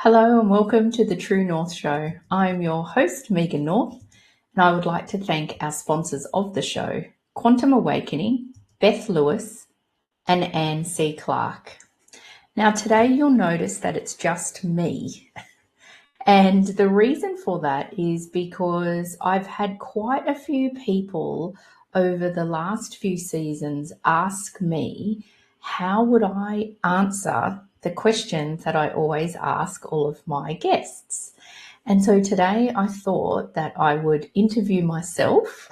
Hello and welcome to the True North Show. I'm your host, Megan North, and I would like to thank our sponsors of the show, Quantum Awakening, Beth Lewis, and Anne C. Clark. Now today you'll notice that it's just me. And the reason for that is because I've had quite a few people over the last few seasons ask me, how would I answer the questions that I always ask all of my guests? And so today I thought that I would interview myself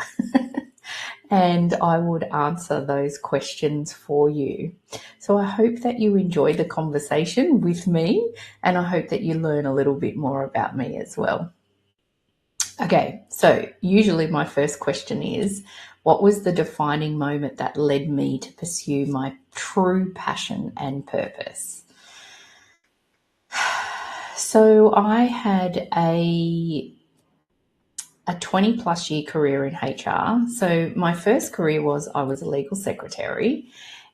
and I would answer those questions for you. So I hope that you enjoy the conversation with me, and I hope that you learn a little bit more about me as well. Okay, so usually my first question is, what was the defining moment that led me to pursue my true passion and purpose? So I had a 20 plus year career in HR. So my first career was I was a legal secretary,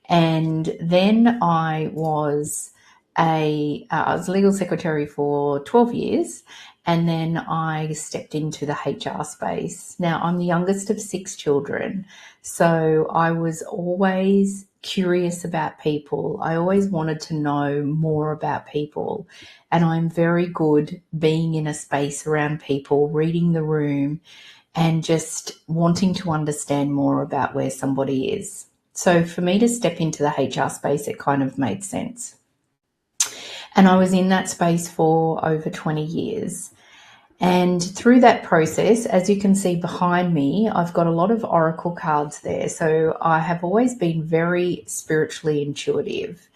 and then I was a legal secretary for 12 years, and then I stepped into the HR space. Now I'm the youngest of 6 children, so I was always curious about people. I always wanted to know more about people, and I'm very good being in a space around people, reading the room, and just wanting to understand more about where somebody is. So for me to step into the HR space, it kind of made sense. And I was in that space for over 20 years. And through that process, as you can see behind me, I've got a lot of oracle cards there. So I have always been very spiritually intuitive.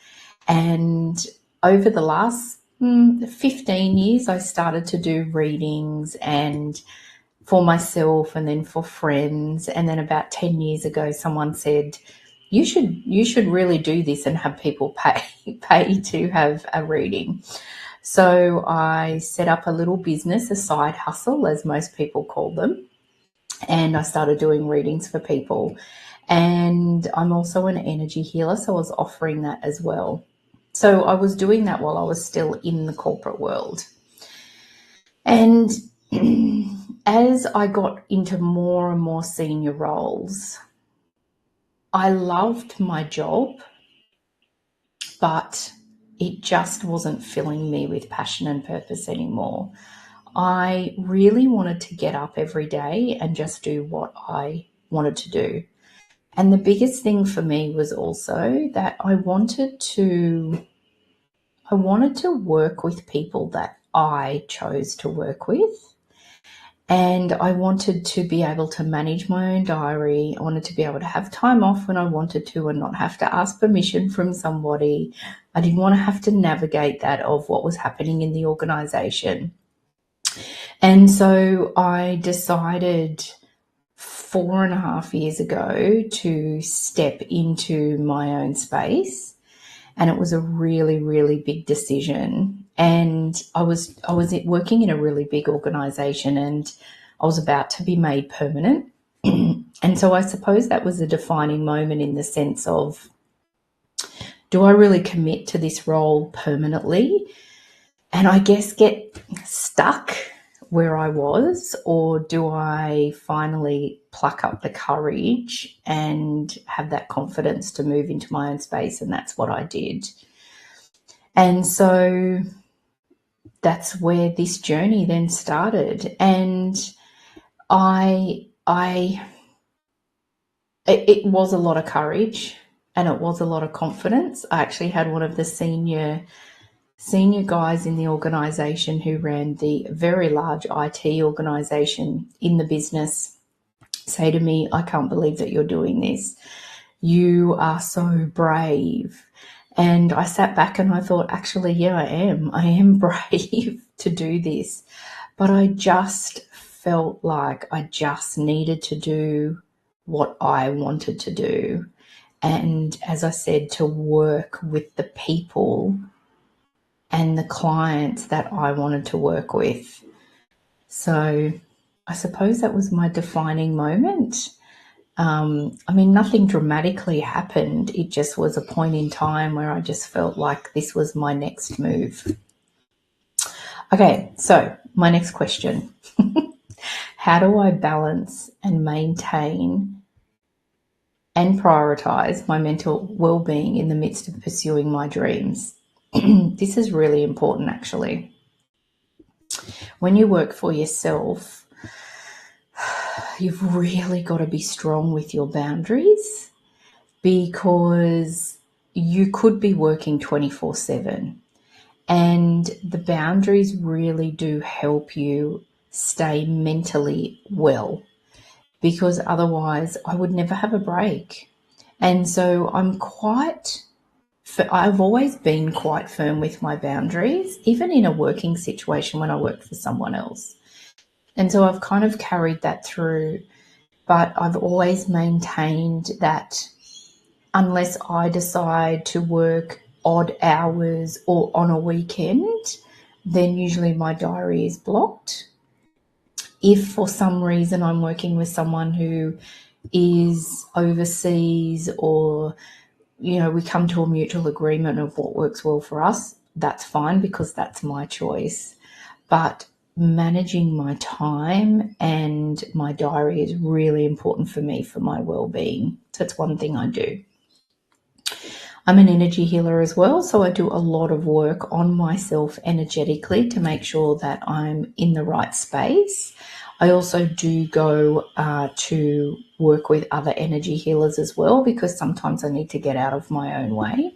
And over the last 15 years, I started to do readings and for myself and then for friends. And then about 10 years ago, someone said, you should really do this and have people pay to have a reading. So I set up a little business, a side hustle, as most people call them, and I started doing readings for people. And I'm also an energy healer, so I was offering that as well. So I was doing that while I was still in the corporate world. And as I got into more and more senior roles, I loved my job, but it just wasn't filling me with passion and purpose anymore. I really wanted to get up every day and just do what I wanted to do. And the biggest thing for me was also that I wanted to work with people that I chose to work with. And I wanted to be able to manage my own diary. I wanted to be able to have time off when I wanted to and not have to ask permission from somebody. I didn't want to have to navigate that of what was happening in the organization. And so I decided 4.5 years ago to step into my own space. And it was a really, really big decision. And I was working in a really big organization, and I was about to be made permanent. And so I suppose that was a defining moment in the sense of, do I really commit to this role permanently? And I guess get stuck where I was, or do I finally pluck up the courage and have that confidence to move into my own space? And that's what I did. And so that's where this journey then started. And it was a lot of courage and it was a lot of confidence. I actually had one of the senior guys in the organisation who ran the very large IT organisation in the business say to me, I can't believe that you're doing this. You are so brave. And I sat back and I thought, actually, yeah, I am brave to do this. But I just felt like I just needed to do what I wanted to do. And as I said, to work with the people and the clients that I wanted to work with. So I suppose that was my defining moment. Nothing dramatically happened. It just was a point in time where I just felt like this was my next move. Okay, so my next question. How do I balance and maintain and prioritize my mental well-being in the midst of pursuing my dreams? This is really important, actually. When you work for yourself, you've really got to be strong with your boundaries, because you could be working 24/7, and the boundaries really do help you stay mentally well, because otherwise I would never have a break. And so I've always been quite firm with my boundaries, even in a working situation when I worked for someone else. And so I've kind of carried that through, but I've always maintained that unless I decide to work odd hours or on a weekend, then usually my diary is blocked. If for some reason I'm working with someone who is overseas, or we come to a mutual agreement of what works well for us, that's fine, because that's my choice. But managing my time and my diary is really important for me, for my well-being. So it's one thing I do. I'm an energy healer as well, so I do a lot of work on myself energetically to make sure that I'm in the right space. I also do go to work with other energy healers as well, because sometimes I need to get out of my own way.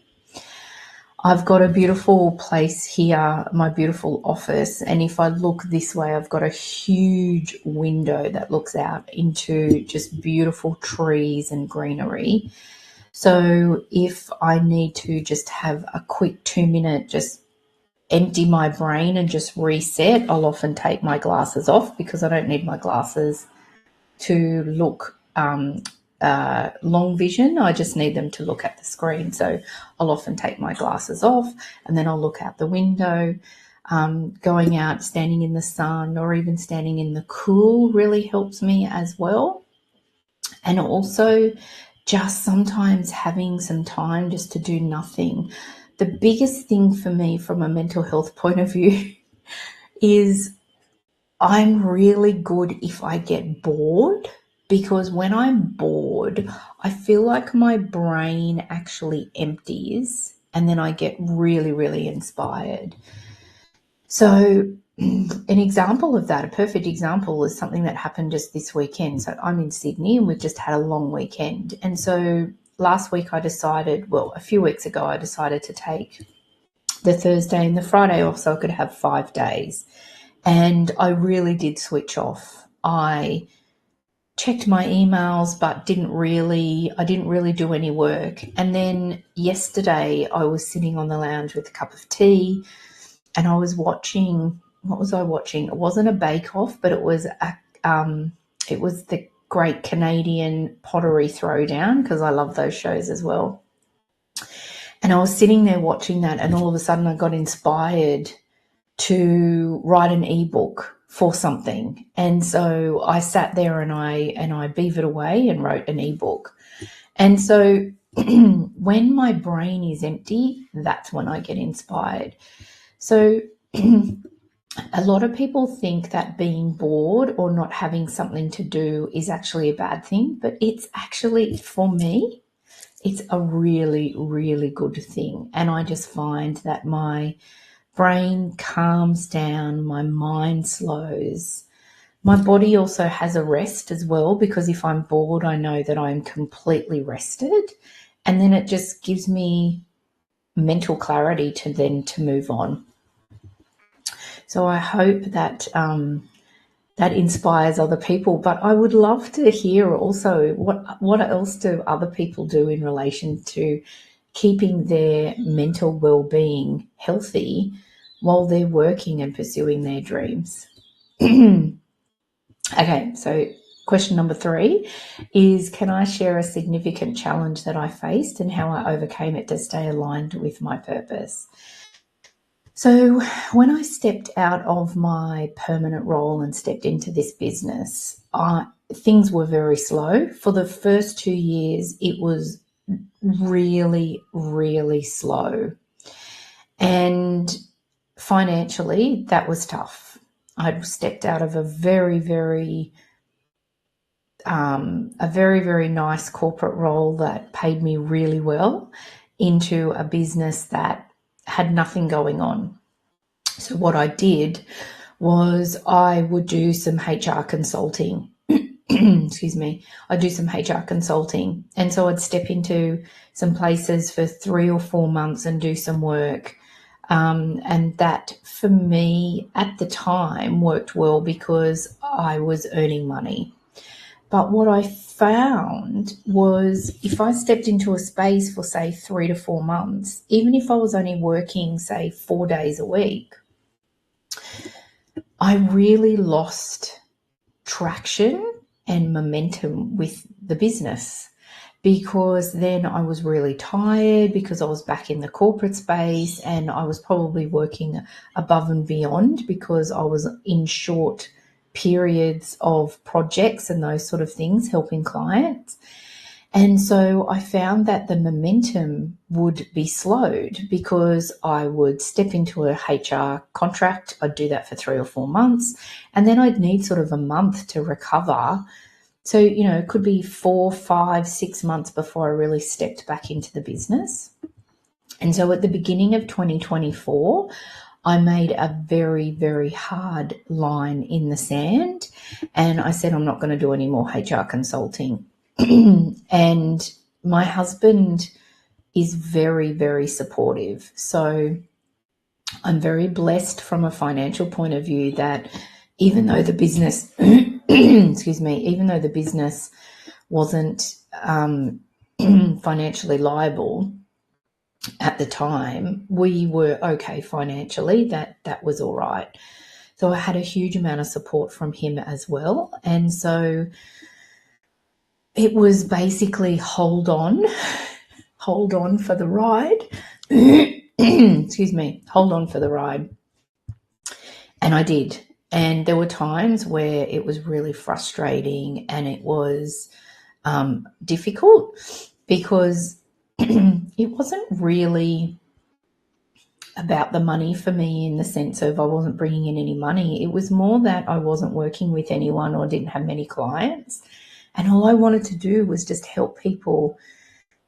I've got a beautiful place here, my beautiful office, and if I look this way, I've got a huge window that looks out into just beautiful trees and greenery. So if I need to just have a quick 2-minute, just empty my brain and just reset, I'll often take my glasses off, because I don't need my glasses to look long vision. I just need them to look at the screen. So I'll often take my glasses off, and then I'll look out the window. Going out, standing in the sun, or even standing in the cool really helps me as well. And also just sometimes having some time just to do nothing. The biggest thing for me from a mental health point of view is I'm really good if I get bored, because when I'm bored, I feel like my brain actually empties, and then I get really, really inspired. So an example of that, a perfect example, is something that happened just this weekend. So I'm in Sydney and we've just had a long weekend. And so last week a few weeks ago, I decided to take the Thursday and the Friday off so I could have 5 days. And I really did switch off. I checked my emails, but I didn't really do any work. And then yesterday I was sitting on the lounge with a cup of tea, and I was watching. What was I watching? It wasn't a Bake Off, but it was the Great Canadian Pottery Throwdown, because I love those shows as well. And I was sitting there watching that, and all of a sudden I got inspired to write an ebook for something. And so I sat there and I beavered away and wrote an ebook. And so when my brain is empty, that's when I get inspired. So a lot of people think that being bored or not having something to do is actually a bad thing, but it's actually, for me, it's a really, really good thing. And I just find that my brain calms down, my mind slows. My body also has a rest as well, because if I'm bored, I know that I'm completely rested, and then it just gives me mental clarity to move on. So I hope that that inspires other people. But I would love to hear also what else do other people do in relation to keeping their mental well-being healthy while they're working and pursuing their dreams. Okay, so question number 3 is, can I share a significant challenge that I faced and how I overcame it to stay aligned with my purpose? So when I stepped out of my permanent role and stepped into this business, things were very slow. For the first 2 years, it was really, really slow. And financially, that was tough. I'd stepped out of a very, very nice corporate role that paid me really well into a business that had nothing going on. So what I did was I would do some HR consulting. Excuse me. I'd do some HR consulting. And so I'd step into some places for 3 or 4 months and do some work. And that, for me, at the time, worked well because I was earning money. But what I found was if I stepped into a space for, say, 3 to 4 months, even if I was only working, say, 4 days a week, I really lost traction and momentum with the business, because then I was really tired because I was back in the corporate space and I was probably working above and beyond because I was in short periods of projects and those sort of things, helping clients. And so I found that the momentum would be slowed because I would step into a HR contract. I'd do that for 3 or 4 months, and then I'd need sort of a month to recover. So, it could be 4, 5, 6 months before I really stepped back into the business. And so at the beginning of 2024, I made a very, very hard line in the sand, and I said, I'm not going to do any more HR consulting. And my husband is very, very supportive. So I'm very blessed from a financial point of view that even though the business, even though the business wasn't financially liable at the time, we were okay financially. That was all right. So I had a huge amount of support from him as well. And so it was basically hold on for the ride. Excuse me, hold on for the ride. And I did. And there were times where it was really frustrating and it was difficult because it wasn't really about the money for me, in the sense of I wasn't bringing in any money. It was more that I wasn't working with anyone or didn't have many clients. And all I wanted to do was just help people,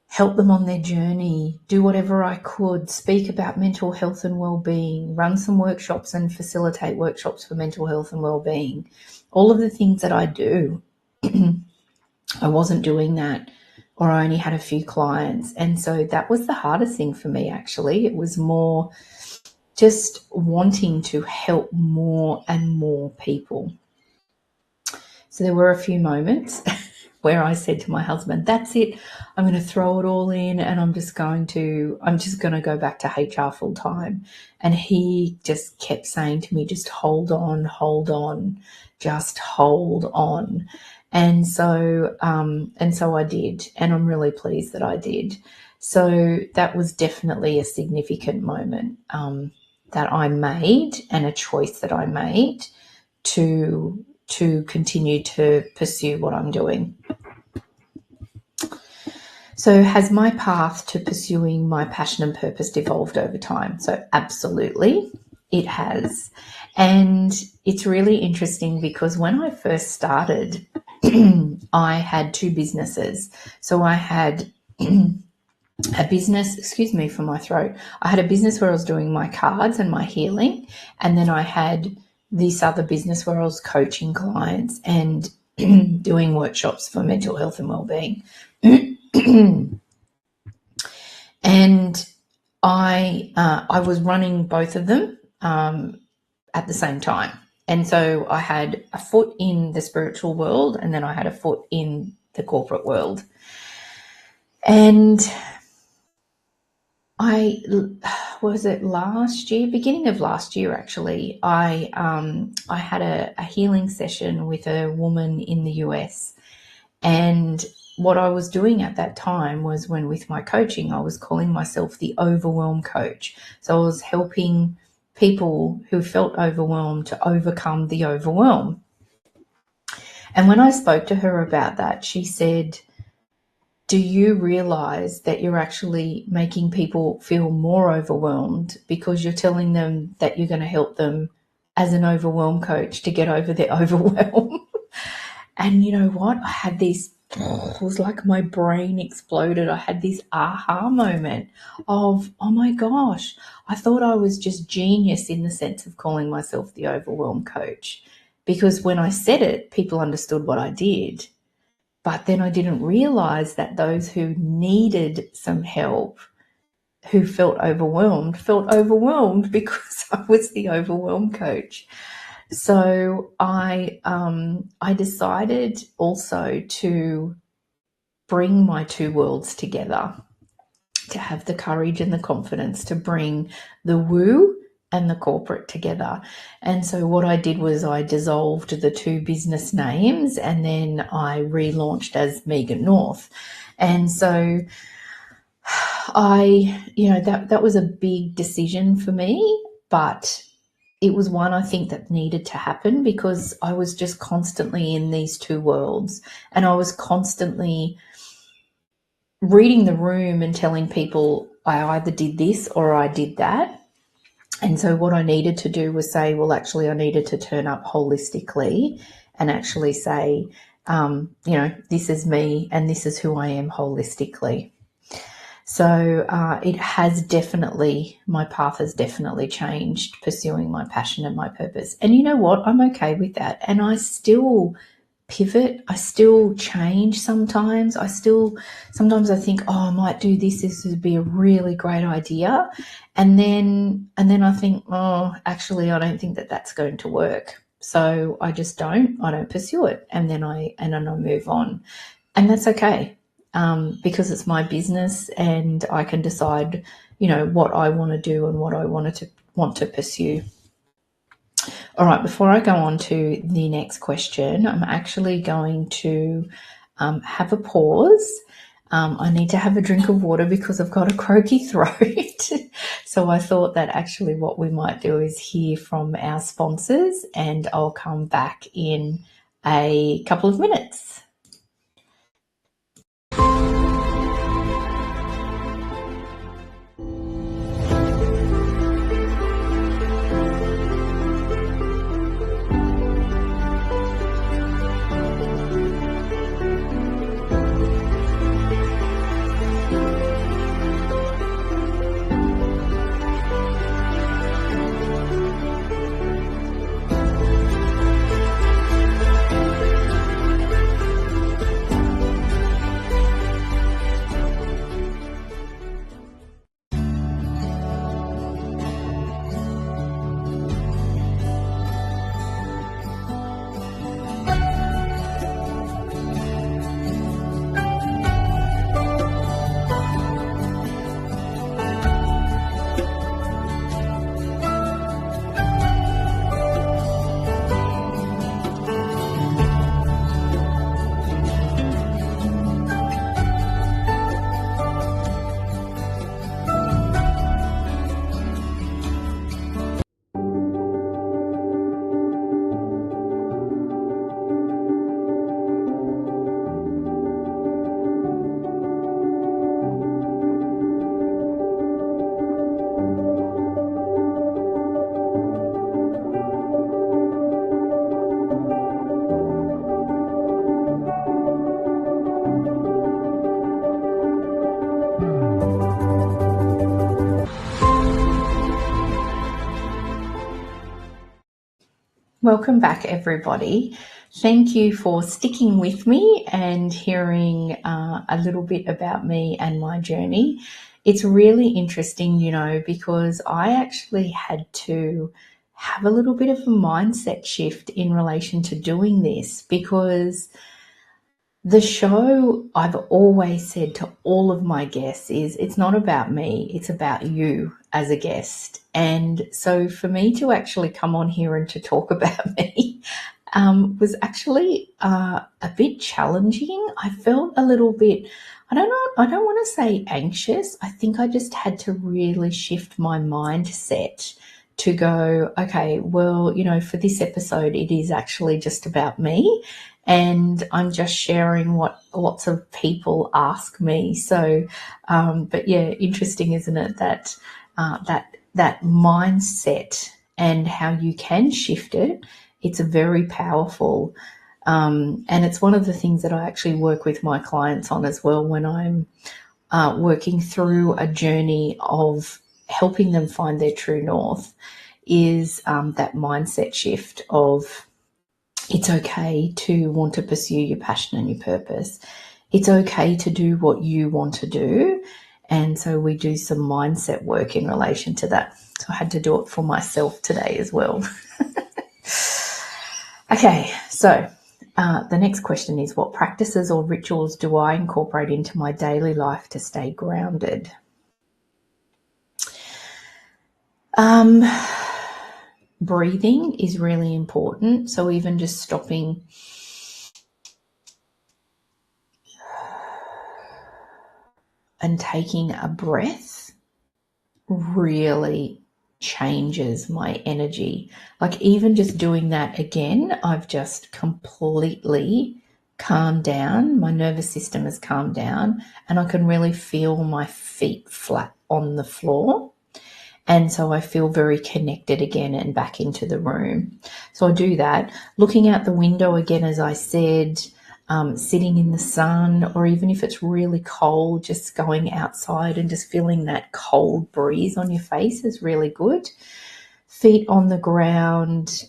help them on their journey, do whatever I could, speak about mental health and well-being, run some workshops and facilitate workshops for mental health and well-being. All of the things that I do, I wasn't doing that, or I only had a few clients. And so that was the hardest thing for me, actually. It was more just wanting to help more and more people. So there were a few moments where I said to my husband, that's it, I'm going to throw it all in and I'm just going to go back to HR full time. And he just kept saying to me, just hold on, just hold on. And so I did, and I'm really pleased that I did. So that was definitely a significant moment that I made, and a choice that I made to continue to pursue what I'm doing. So has my path to pursuing my passion and purpose evolved over time? So absolutely, it has. And it's really interesting because when I first started, I had 2 businesses. So I had a business, excuse me for my throat, I had a business where I was doing my cards and my healing, and then I had this other business where I was coaching clients and doing workshops for mental health and well-being. And I was running both of them at the same time. And so I had a foot in the spiritual world, and then I had a foot in the corporate world. And beginning of last year, actually, I had a healing session with a woman in the US. And what I was doing at that time was, when with my coaching, I was calling myself the overwhelm coach. So I was helping people who felt overwhelmed to overcome the overwhelm. And when I spoke to her about that, she said, do you realize that you're actually making people feel more overwhelmed because you're telling them that you're going to help them as an overwhelm coach to get over their overwhelm? And you know what? I had this, it was like my brain exploded. I had this aha moment of, oh my gosh, I thought I was just genius in the sense of calling myself the overwhelm coach. Because when I said it, people understood what I did. But then I didn't realize that those who needed some help, who felt overwhelmed because I was the overwhelm coach. So I decided also to bring my two worlds together, to have the courage and the confidence to bring the woo and the corporate together. And so what I did was I dissolved the two business names and then I relaunched as Megan North. And so that was a big decision for me, but it was one I think that needed to happen because I was just constantly in these two worlds and I was constantly reading the room and telling people I either did this or I did that. And so what I needed to do was say, well, actually, I needed to turn up holistically and actually say, this is me and this is who I am holistically. So my path has definitely changed pursuing my passion and my purpose. And you know what? I'm okay with that. And I still pivot. I still change sometimes. Sometimes I think, I might do this. This would be a really great idea. And then I think, actually, I don't think that that's going to work. So I just don't pursue it. And then I move on. And that's okay. Because it's my business and I can decide, what I want to do and what I want to pursue. All right, before I go on to the next question, I'm actually going to have a pause. I need to have a drink of water because I've got a croaky throat. So I thought that actually what we might do is hear from our sponsors and I'll come back in a couple of minutes. Welcome back, everybody. Thank you for sticking with me and hearing a little bit about me and my journey. It's really interesting, because I actually had to have a little bit of a mindset shift in relation to doing this because the show, I've always said to all of my guests, is it's not about me, it's about you as a guest. And so for me to actually come on here and to talk about me was actually a bit challenging. I felt a little bit, I don't want to say anxious. I think I just had to really shift my mindset to go, okay, well, for this episode, it is actually just about me. and I'm just sharing what lots of people ask me. So, but yeah, interesting, isn't it? That that mindset and how you can shift it. It's a very powerful, and it's one of the things that I actually work with my clients on as well when I'm working through a journey of helping them find their true north, is that mindset shift of it's okay to want to pursue your passion and your purpose. It's okay to do what you want to do. And so we do some mindset work in relation to that. So I had to do it for myself today as well. Okay, so the next question is, what practices or rituals do I incorporate into my daily life to stay grounded? Breathing is really important. So even just stopping and taking a breath really changes my energy. Like even just doing that again, I've just completely calmed down. My nervous system has calmed down, and I can really feel my feet flat on the floor. And so I feel very connected again and back into the room. So I do that. Looking out the window again, as I said, sitting in the sun, or even if it's really cold, just going outside and just feeling that cold breeze on your face is really good. Feet on the ground.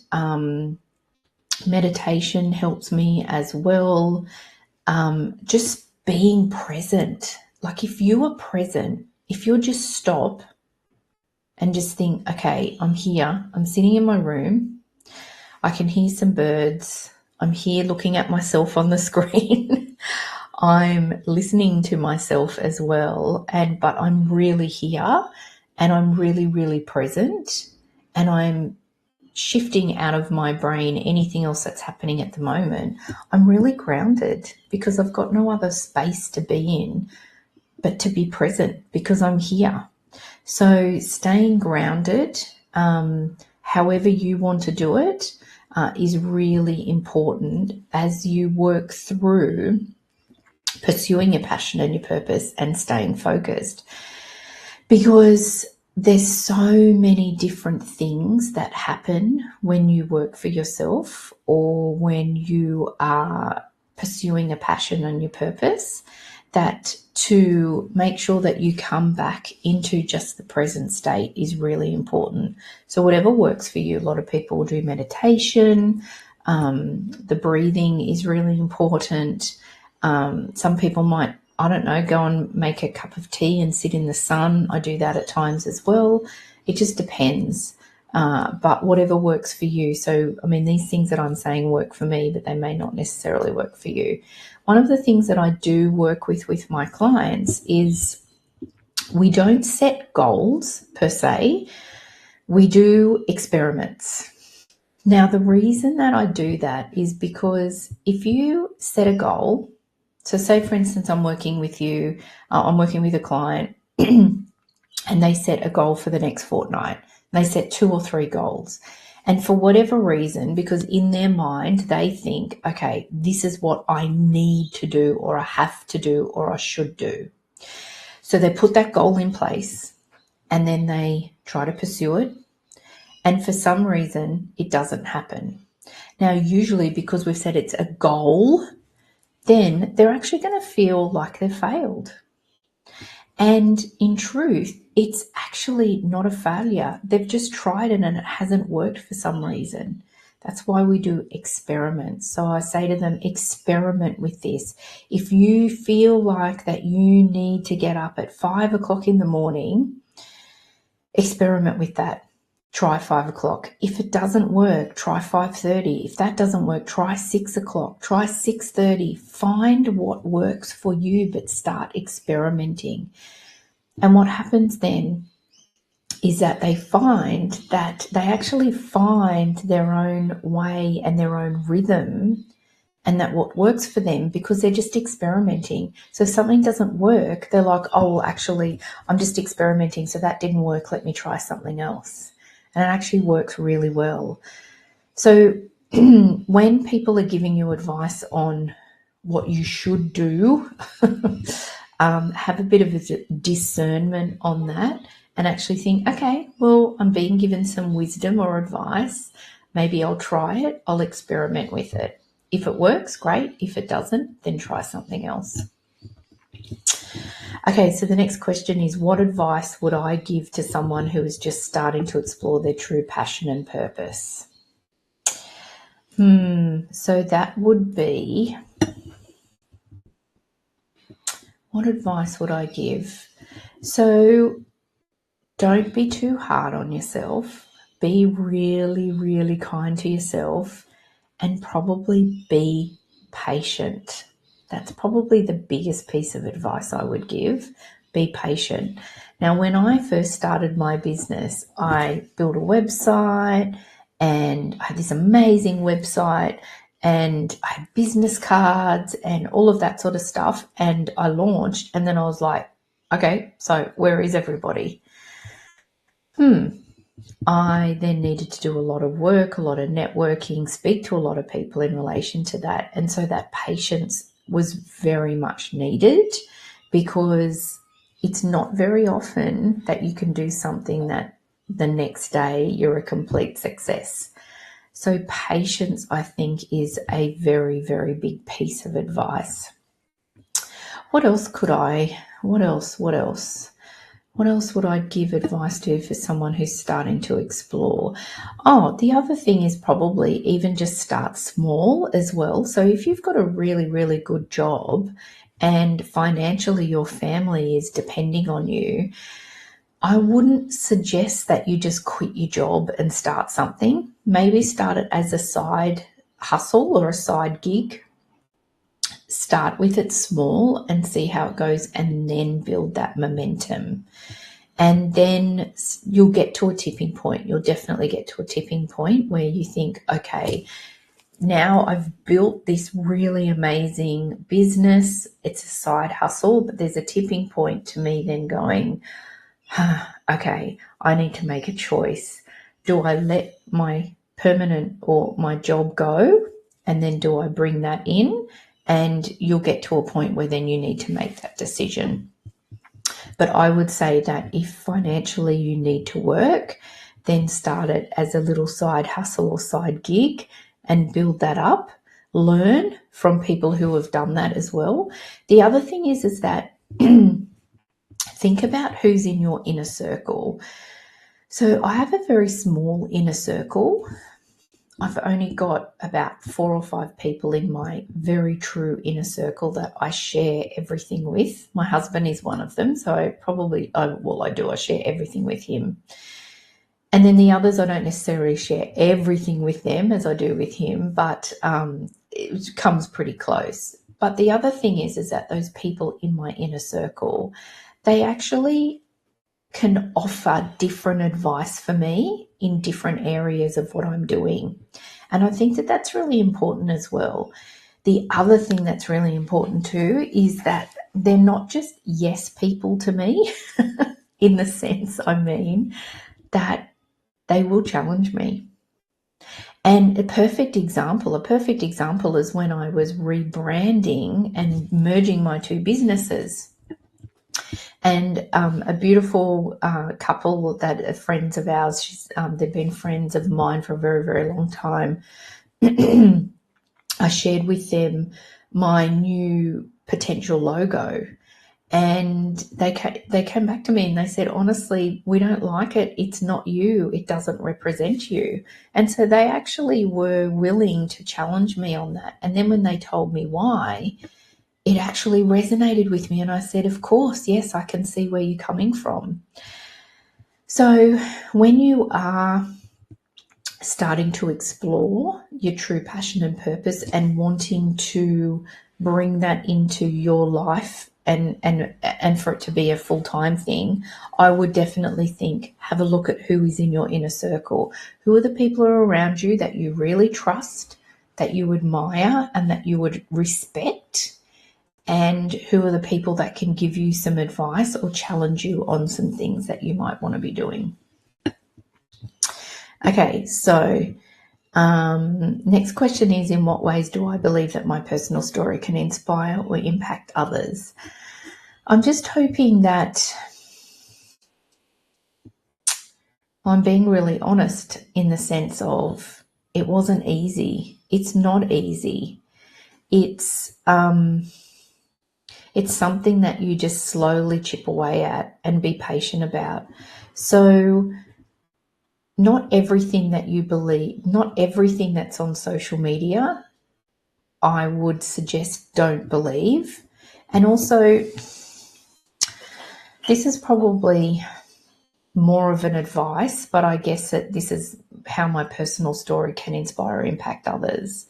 Meditation helps me as well. Just being present. Like if you are present, if you'll just stop and just think, okay, I'm here, I'm sitting in my room, I can hear some birds, I'm here looking at myself on the screen, I'm listening to myself as well, but I'm really here and I'm really, really present, and I'm shifting out of my brain anything else that's happening at the moment. I'm really grounded because I've got no other space to be in but to be present because I'm here. So staying grounded, however you want to do it, is really important as you work through pursuing your passion and your purpose and staying focused. Because there's so many different things that happen when you work for yourself or when you are pursuing a passion and your purpose, that to make sure that you come back into just the present state is really important. So whatever works for you. A lot of people will do meditation. The breathing is really important. Some people might, I don't know, go and make a cup of tea and sit in the sun. I do that at times as well. It just depends. But whatever works for you. So, I mean, these things that I'm saying work for me, but they may not necessarily work for you. One of the things that I do work with my clients is we don't set goals per se. We do experiments. Now, the reason that I do that is because if you set a goal, so say, for instance, I'm working with you, I'm working with a client and they set a goal for the next fortnight. They set 2 or 3 goals. And for whatever reason, because in their mind, they think, okay, this is what I need to do or I have to do or I should do. So they put that goal in place and then they try to pursue it. And for some reason, it doesn't happen. Now, usually because we've said it's a goal, then they're actually going to feel like they've failed. And in truth, it's actually not a failure. They've just tried it and it hasn't worked for some reason. That's why we do experiments. So I say to them, experiment with this. If you feel like that you need to get up at 5 o'clock in the morning, experiment with that. Try 5 o'clock. If it doesn't work, try 5:30. If that doesn't work, try 6 o'clock. Try 6:30. Find what works for you, but start experimenting. And what happens then is that they actually find their own way and their own rhythm, and that what works for them, because they're just experimenting. So if something doesn't work, they're like, oh, well, actually, I'm just experimenting, so that didn't work. Let me try something else. And it actually works really well. So when people are giving you advice on what you should do, have a bit of a discernment on that and actually think, okay, well, I'm being given some wisdom or advice. Maybe I'll try it. I'll experiment with it. If it works, great. If it doesn't, then try something else. Okay, so the next question is, what advice would I give to someone who is just starting to explore their true passion and purpose? So that would be, what advice would I give? So don't be too hard on yourself. Be really, really kind to yourself, and probably be patient. That's probably the biggest piece of advice I would give. Be patient. Now, when I first started my business, I built a website and I had this amazing website and I had business cards and all of that sort of stuff. And I launched, and then I was like, okay, so where is everybody? I then needed to do a lot of work, a lot of networking, speak to a lot of people in relation to that. And so that patience was very much needed, because it's not very often that you can do something that the next day you're a complete success. So patience, I think, is a very, very big piece of advice. What else would I give advice to for someone who's starting to explore? Oh, the other thing is probably even just start small as well. So if you've got a really, really good job and financially your family is depending on you, I wouldn't suggest that you just quit your job and start something. Maybe start it as a side hustle or a side gig. Start with it small and see how it goes, and then build that momentum. And then you'll get to a tipping point. You'll definitely get to a tipping point where you think, okay, now I've built this really amazing business. It's a side hustle, but there's a tipping point to me then going, okay, I need to make a choice. Do I let my permanent or my job go? And then do I bring that in? And you'll get to a point where then you need to make that decision. But I would say that if financially you need to work, then start it as a little side hustle or side gig and build that up. Learn from people who have done that as well. The other thing is that think about who's in your inner circle. So I have a very small inner circle. I've only got about 4 or 5 people in my very true inner circle that I share everything with. My husband is one of them, so I share everything with him. And then the others, I don't necessarily share everything with them as I do with him, but it comes pretty close. But the other thing is that those people in my inner circle, they actually can offer different advice for me in different areas of what I'm doing. And I think that that's really important as well. The other thing that's really important too is that they're not just yes people to me in the sense, I mean, that they will challenge me. And a perfect example is when I was rebranding and merging my 2 businesses. And a beautiful couple that are friends of ours, they've been friends of mine for a very, very long time. I shared with them my new potential logo, and they came back to me and they said, honestly, we don't like it. It's not you. It doesn't represent you. And so they actually were willing to challenge me on that. And then when they told me why, it actually resonated with me. And I said, of course, yes, I can see where you're coming from. So when you are starting to explore your true passion and purpose and wanting to bring that into your life and for it to be a full-time thing, I would definitely have a look at who is in your inner circle. Who are the people who are around you that you really trust, that you admire, and that you would respect? And who are the people that can give you some advice or challenge you on some things that you might want to be doing? Okay, so Next question is, in what ways do I believe that my personal story can inspire or impact others? I'm just hoping that I'm being really honest in the sense of it wasn't easy. It's not easy. It's something that you just slowly chip away at and be patient about. So not everything that you believe, not everything that's on social media, I would suggest don't believe. And also, this is probably more of an advice, but I guess that this is how my personal story can inspire or impact others.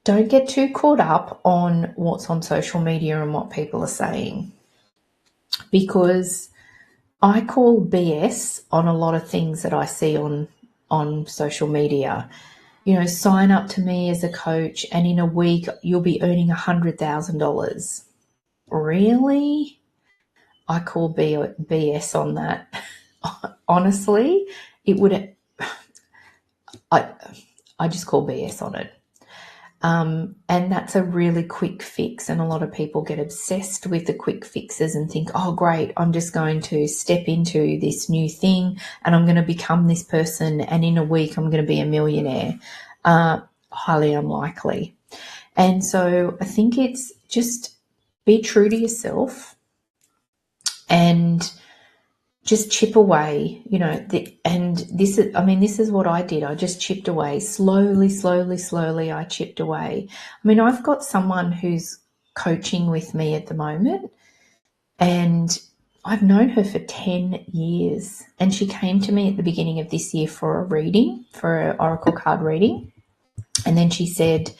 Don't get too caught up on what's on social media and what people are saying, because I call BS on a lot of things that I see on social media. You know, sign up to me as a coach and in a week you'll be earning $100,000. Really? I call BS on that. Honestly, it would. I just call BS on it. And that's a really quick fix. And a lot of people get obsessed with the quick fixes and think, oh, great, I'm just going to step into this new thing and I'm going to become this person. And in a week, I'm going to be a millionaire. Highly unlikely. And so I think it's just be true to yourself and just chip away, you know, and this is what I did. I just chipped away slowly. I chipped away. I mean, I've got someone who's coaching with me at the moment, and I've known her for 10 years, and she came to me at the beginning of this year for a reading, for an oracle card reading. And then she said,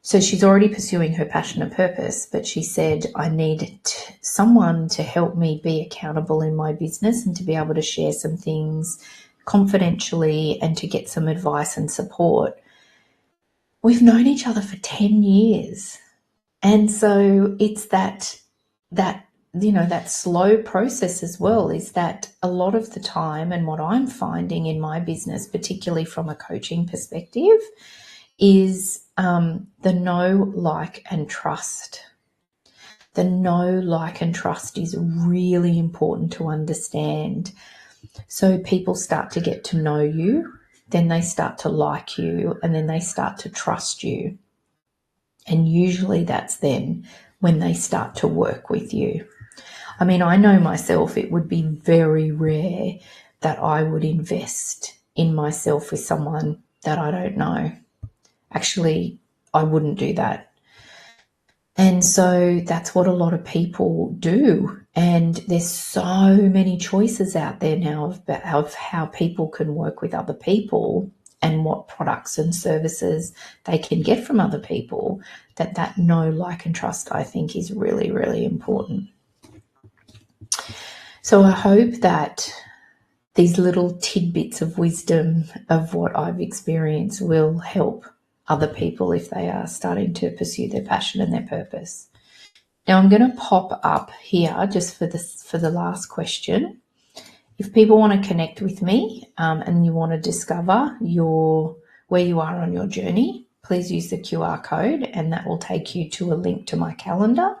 so she's already pursuing her passion and purpose, but she said, I need someone to help me be accountable in my business and to be able to share some things confidentially and to get some advice and support. We've known each other for 10 years. And so it's that slow process as well, is that a lot of the time, and what I'm finding in my business, particularly from a coaching perspective, is the know, like, and trust. The know, like, and trust is really important to understand. So people start to get to know you, then they start to like you, and then they start to trust you. And usually that's then when they start to work with you. I mean, I know myself, it would be very rare that I would invest in myself with someone that I don't know. Actually, I wouldn't do that. And so that's what a lot of people do. And there's so many choices out there now of how people can work with other people and what products and services they can get from other people, that know, like, and trust, I think, is really, really important. So I hope that these little tidbits of wisdom of what I've experienced will help other people if they are starting to pursue their passion and their purpose. Now I'm going to pop up here just for the last question. If people want to connect with me and you want to discover where you are on your journey, please use the QR code, and that will take you to a link to my calendar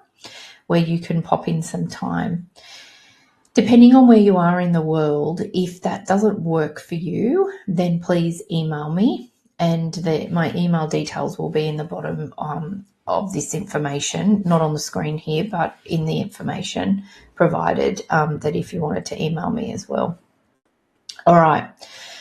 where you can pop in some time. Depending on where you are in the world, if that doesn't work for you, then please email me, and my email details will be in the bottom of this information, not on the screen here, but in the information provided, that if you wanted to email me as well. All right.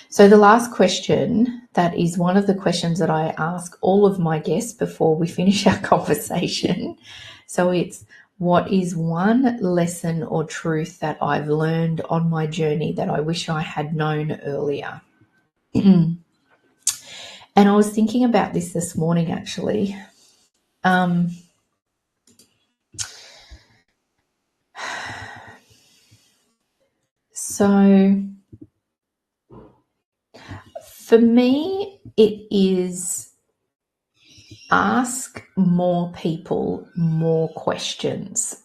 So the last question, that is one of the questions that I ask all of my guests before we finish our conversation. So it's, what is one lesson or truth that I've learned on my journey that I wish I had known earlier? And I was thinking about this morning, actually. So for me, it is ask more people more questions.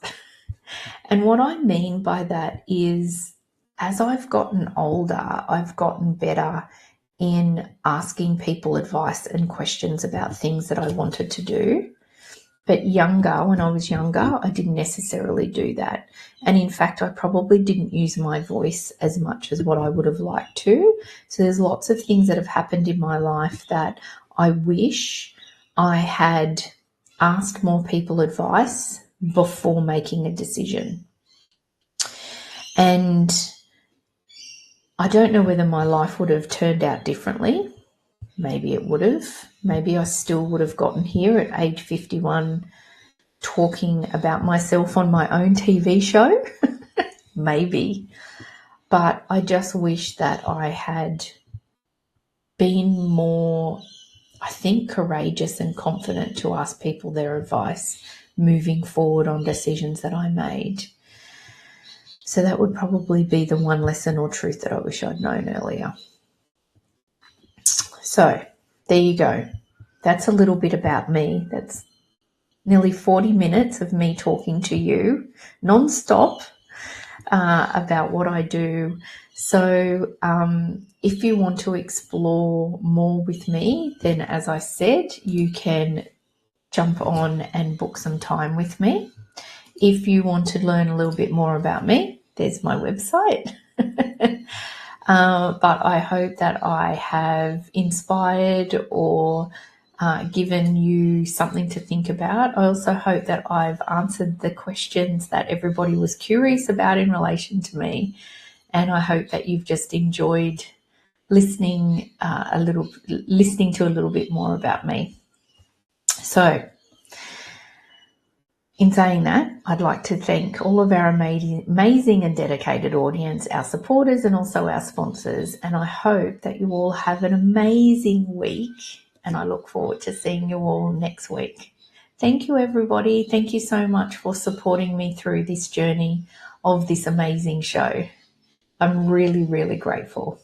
And what I mean by that is, as I've gotten older, I've gotten better in asking people advice and questions about things that I wanted to do. But when I was younger, I didn't necessarily do that. And in fact, I probably didn't use my voice as much as what I would have liked to. So there's lots of things that have happened in my life that I wish I had asked more people advice before making a decision. And I don't know whether my life would have turned out differently. Maybe it would have. Maybe I still would have gotten here at age 51 talking about myself on my own TV show. Maybe. But I just wish that I had been more, I think, courageous and confident to ask people their advice moving forward on decisions that I made. So that would probably be the one lesson or truth that I wish I'd known earlier. So there you go. That's a little bit about me. That's nearly 40 minutes of me talking to you non-stop about what I do. So if you want to explore more with me, then as I said, you can jump on and book some time with me. If you want to learn a little bit more about me, there's my website. But I hope that I have inspired or given you something to think about. I also hope that I've answered the questions that everybody was curious about in relation to me. And I hope that you've just enjoyed listening to a little bit more about me. So in saying that, I'd like to thank all of our amazing and dedicated audience, our supporters, and also our sponsors. And I hope that you all have an amazing week. And I look forward to seeing you all next week. Thank you, everybody. Thank you so much for supporting me through this journey of this amazing show. I'm really, really grateful.